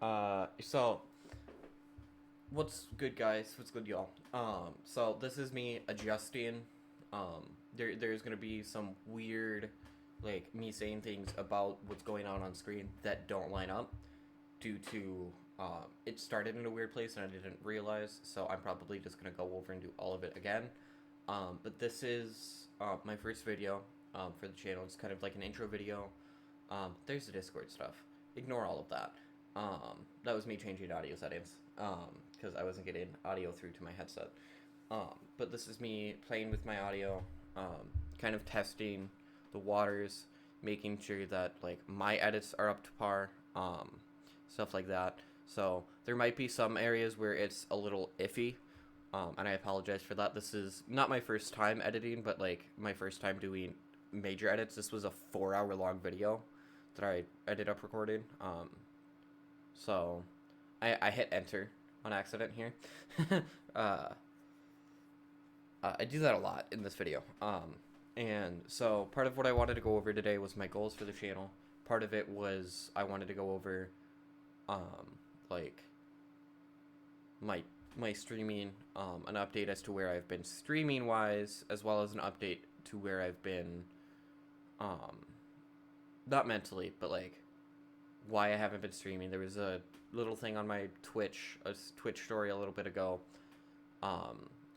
So what's good, guys? What's good, y'all? So this is me adjusting. There's gonna be some weird, like me saying things about what's going on screen that don't line up due to it started in a weird place and I didn't realize. So I'm probably just gonna go over and do all of it again. But this is my first video for the channel. It's kind of like an intro video. There's the Discord stuff. Ignore all of that. That was me changing audio settings because I wasn't getting audio through to my headset. But this is me playing with my audio, kind of testing the waters, making sure that like my edits are up to par, stuff like that. So there might be some areas where it's a little iffy, and I apologize for that. This is not my first time editing, but like my first time doing major edits. This was a 4 hour long video that I ended up recording. So I hit enter on accident here. uh, I do that a lot in this video. And so part of what I wanted to go over today was my goals for the channel. Part of it was I wanted to go over like my streaming, an update as to where I've been streaming wise, as well as an update to where I've been not mentally, but like why I haven't been streaming. There was a little thing on my Twitch, a Twitch story a little bit ago,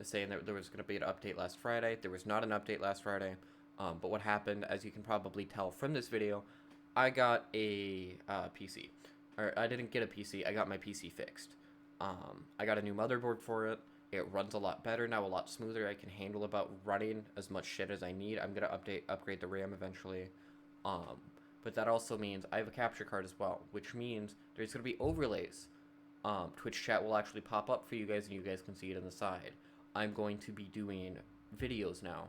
saying that there was going to be an update last Friday. There was not an update last Friday, but what happened, as you can probably tell from this video, I got a PC. Or I didn't get a PC, I got my PC fixed. I got a new motherboard for it. It runs a lot better now, a lot smoother. I can handle about running as much shit as I need. I'm going to upgrade the RAM eventually. But that also means I have a capture card as well, which means there's going to be overlays. Twitch chat will actually pop up for you guys, and you guys can see it on the side. I'm going to be doing videos now.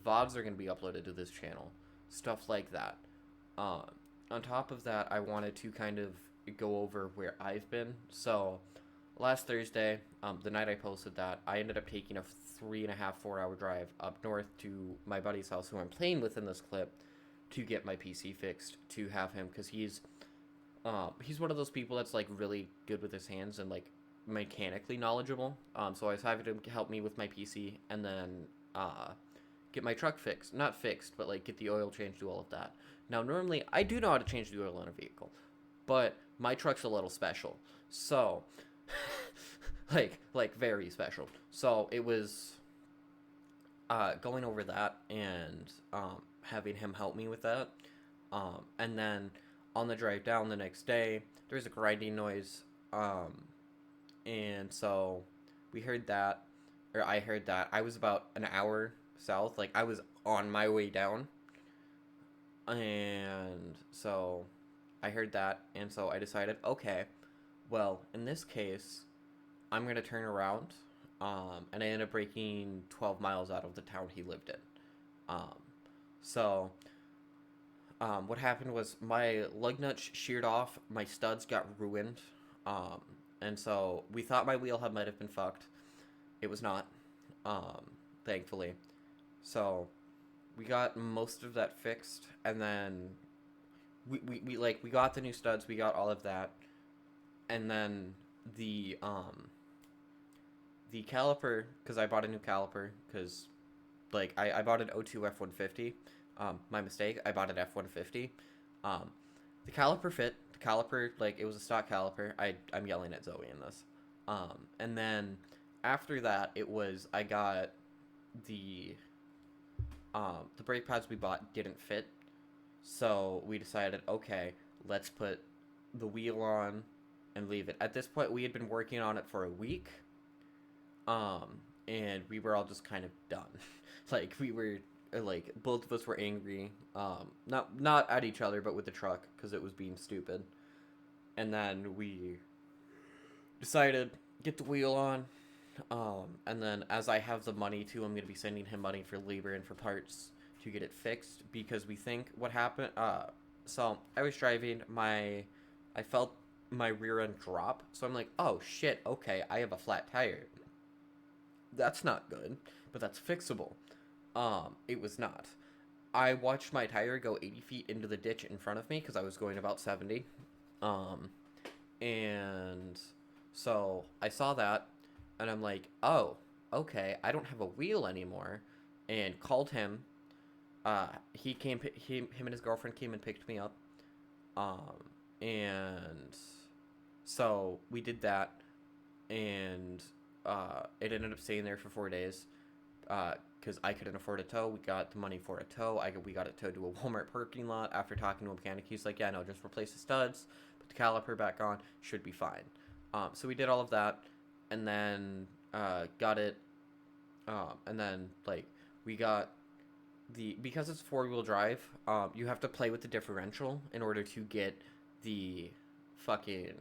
VODs are going to be uploaded to this channel. Stuff like that. On top of that, I wanted to kind of go over where I've been. So, last Thursday, the night I posted that, I ended up taking a 3.5, 4 hour drive up north to my buddy's house, who I'm playing with in this clip, to get my PC fixed, to have him, because he's one of those people that's like really good with his hands and like mechanically knowledgeable. So I was having him help me with my PC and then get my truck fixed, not fixed, but like get the oil change, do all of that. Now normally I do know how to change the oil in a vehicle, but my truck's a little special, so like very special. So it was going over that and having him help me with that. And then on the drive down the next day, there was a grinding noise. And so we heard that, or I heard that. I was about an hour south, like I was on my way down. And so I heard that, and so I decided, okay, well, in this case, I'm going to turn around. And I ended up breaking 12 miles out of the town he lived in. Um, so what happened was my lug nuts sheared off, my studs got ruined, and so we thought my wheel hub might have been fucked. It was not, thankfully. So we got most of that fixed, and then we got the new studs, we got all of that, and then the caliper, because I bought a new caliper, because like I bought an O2 F150. My mistake, I bought an F150. The caliper fit. The caliper, like, it was a stock caliper. I'm yelling at Zoe in this. And then after that, it was, I got the brake pads we bought didn't fit. So we decided, okay, let's put the wheel on and leave it. At this point, we had been working on it for a week. And we were all just kind of done. Like, we were, like, both of us were angry, not at each other, but with the truck, because it was being stupid. And then we decided, get the wheel on, and then as I have the money too, I'm going to be sending him money for labor and for parts to get it fixed, because we think what happened, so I was driving, I felt my rear end drop, so I'm like, oh shit, okay, I have a flat tire. That's not good, but that's fixable. It was not. I watched my tire go 80 feet into the ditch in front of me because I was going about 70. And so I saw that, and I'm like, oh, okay, I don't have a wheel anymore, and called him. Him and his girlfriend came and picked me up. Um, and so we did that, and it ended up staying there for 4 days. Because I couldn't afford a tow, we got the money for a tow. We got it towed to a Walmart parking lot. After talking to a mechanic, he's like, "Yeah, no, just replace the studs, put the caliper back on, should be fine." So we did all of that, and then got it. And then like we got because it's 4-wheel drive. You have to play with the differential in order to get the fucking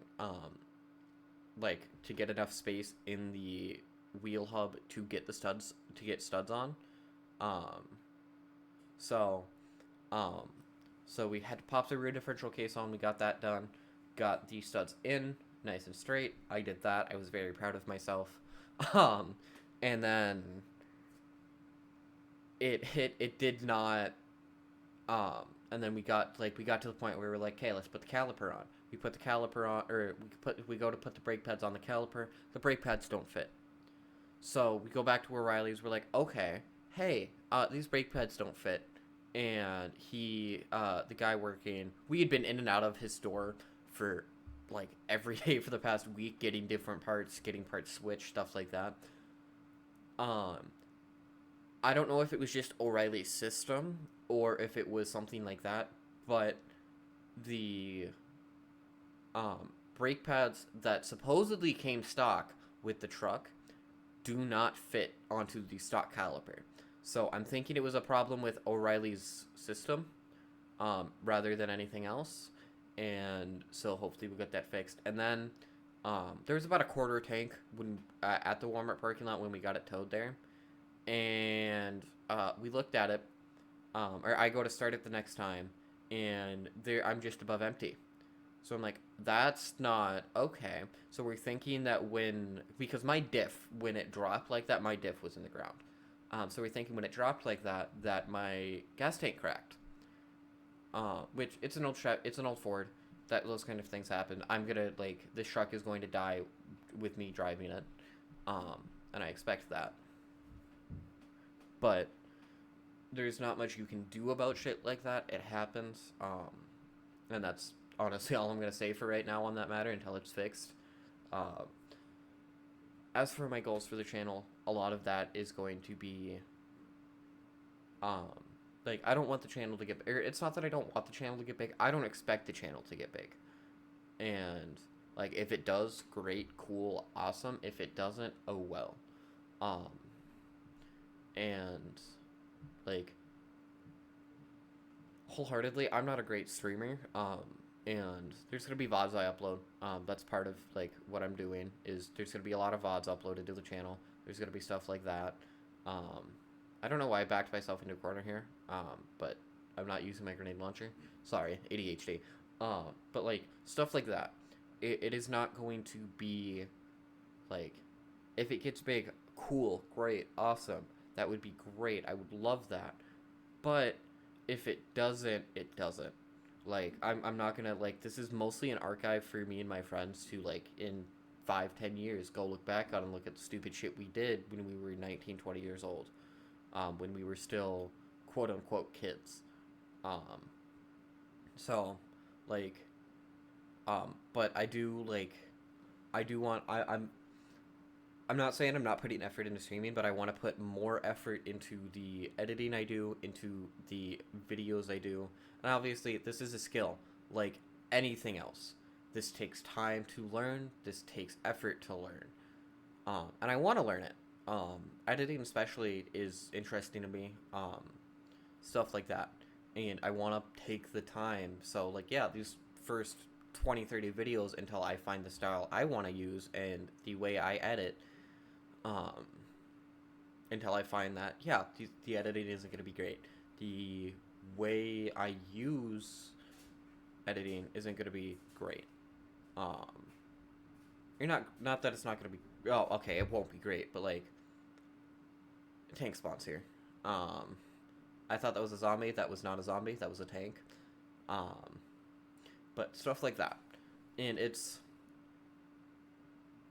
to get enough space in the wheel hub to get studs on. Um, so um, so we had to pop the rear differential case on. We got that done. Got the studs in nice and straight. I did that. I was very proud of myself. Um, and then it did not and then we got to the point where we were like, "Okay, let's put the caliper on." We put the caliper on, or we go to put the brake pads on the caliper. The brake pads don't fit. So we go back to O'Reilly's. We're like, "Okay, hey, these brake pads don't fit." And the guy working, we had been in and out of his store for like every day for the past week, getting different parts, getting parts switched, stuff like that. Um, I don't know if it was just O'Reilly's system or if it was something like that, but the brake pads that supposedly came stock with the truck do not fit onto the stock caliper. So I'm thinking it was a problem with O'Reilly's system rather than anything else. And so hopefully we'll get that fixed. And then there was about a quarter tank when at the Walmart parking lot when we got it towed there. And we looked at it, or I go to start it the next time, and there I'm just above empty. So I'm like, that's not okay. So we're thinking that because my diff, when it dropped like that, my diff was in the ground. So we're thinking when it dropped like that, that my gas tank cracked. Which it's an old Ford. That those kind of things happen. This truck is going to die with me driving it. And I expect that. But there's not much you can do about shit like that. It happens. And that's honestly all I'm going to say for right now on that matter until it's fixed. Uh, as for my goals for the channel, a lot of that is going to be, I don't want the channel to get, it's not that I don't want the channel to get big, I don't expect the channel to get big. And, if it does, great, cool, awesome. If it doesn't, oh well. And, wholeheartedly, I'm not a great streamer, and there's gonna be VODs I upload. That's part of what I'm doing is there's gonna be a lot of VODs uploaded to the channel. There's gonna be stuff like that. I don't know why I backed myself into a corner here, but I'm not using my grenade launcher. Sorry, ADHD. But stuff like that. It is not going to be if it gets big, cool, great, awesome. That would be great. I would love that. But if it doesn't, it doesn't. I'm not gonna this is mostly an archive for me and my friends to in 5-10 years go look back on and look at the stupid shit we did when we were 19, 20 years old, when we were still quote unquote kids. So but I do want I'm not saying I'm not putting effort into streaming, but I want to put more effort into the editing I do, into the videos I do. And obviously, this is a skill, like anything else. This takes time to learn. This takes effort to learn. And I want to learn it. Editing especially is interesting to me. Stuff like that. And I want to take the time. So, yeah, these first 20, 30 videos until I find the style I want to use and the way I edit, until I find that, yeah, the editing isn't going to be great. The way I use editing isn't going to be great. You're not that it's not going to be, oh, okay, it won't be great, but tank spawns here. I thought that was a zombie. That was not a zombie. That was a tank. But stuff like that. And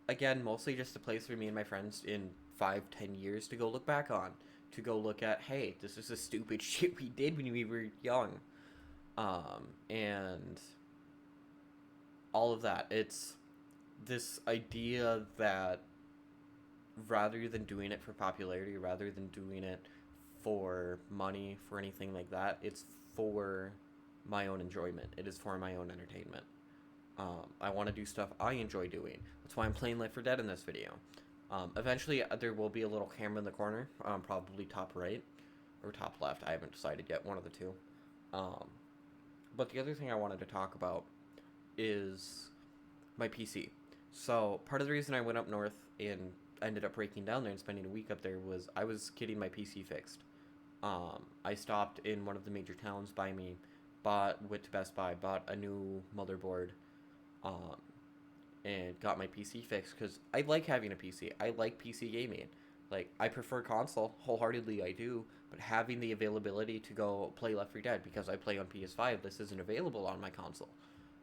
again, mostly just a place for me and my friends in 5, 10 years to go look back on, to go look at, hey, this is the stupid shit we did when we were young, and all of that. It's this idea that rather than doing it for popularity, rather than doing it for money, for anything like that, it's for my own enjoyment. It is for my own entertainment. I want to do stuff I enjoy doing. That's why I'm playing Left 4 Dead in this video. Eventually, there will be a little camera in the corner, probably top right or top left. I haven't decided yet, one of the two. Um, but the other thing I wanted to talk about is my PC. So part of the reason I went up north and ended up breaking down there and spending a week up there was I was getting my PC fixed. I stopped in one of the major towns by me, went to Best Buy, bought a new motherboard, um, and got my PC fixed because I like having a PC. I like PC gaming. Like, I prefer console, wholeheartedly I do, but having the availability to go play Left 4 Dead because I play on PS5, this isn't available on my console.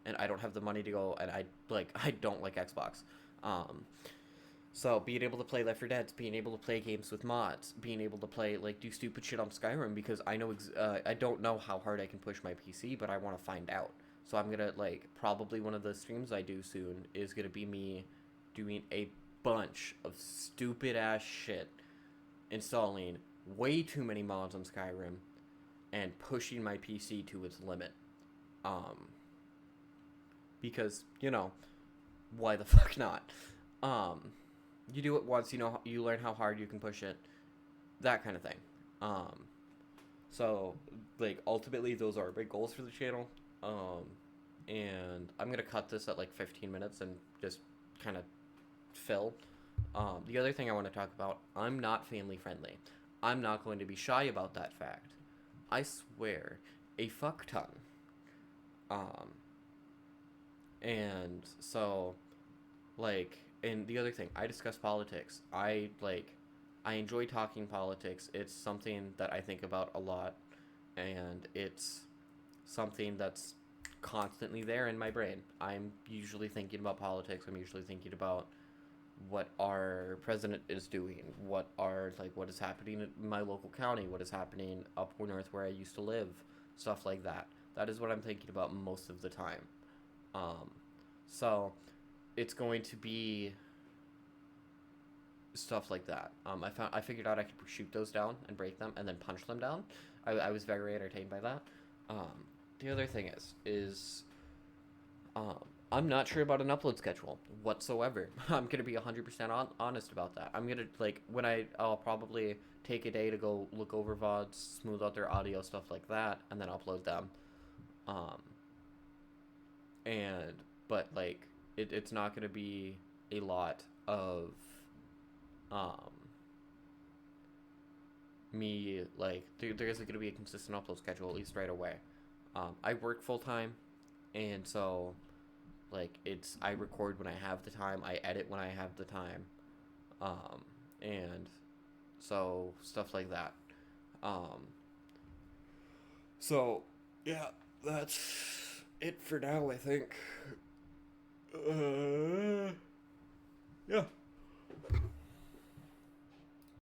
And I don't have the money to go, and I don't like Xbox. Um, so being able to play Left 4 Dead, being able to play games with mods, being able to play, like, do stupid shit on Skyrim because I don't know how hard I can push my PC, but I want to find out. So I'm gonna, like, probably one of the streams I do soon is gonna be me doing a bunch of stupid ass shit, installing way too many mods on Skyrim, and pushing my PC to its limit. Um, because, why the fuck not? Um, you do it once, you learn how hard you can push it, that kind of thing. Um, so, like, ultimately, those are big goals for the channel. And I'm gonna cut this at like 15 minutes and just kind of fill. The other thing I want to talk about, I'm not family friendly. I'm not going to be shy about that fact. I swear, a fuck ton. Um, and so, like, and the other thing, I discuss politics. I enjoy talking politics. It's something that I think about a lot, and it's something that's constantly there in my brain. I'm usually thinking about politics. I'm usually thinking about what our president is doing, what is happening in my local county, what is happening up north where I used to live, stuff like that. That is what I'm thinking about most of the time. Um, so it's going to be stuff like that. I figured out I could shoot those down and break them and then punch them down. I was very entertained by that. Um, the other thing is um, I'm not sure about an upload schedule whatsoever. I'm gonna be 100% honest about that. I'm gonna I'll probably take a day to go look over VODs, smooth out their audio, stuff like that, and then upload them. Um, and but like it's not gonna be a lot of um me like there isn't gonna be a consistent upload schedule at least right away. I work full time, and so like I record when I have the time, I edit when I have the time, and so stuff like that. Um, so yeah, that's it for now, I think. Yeah.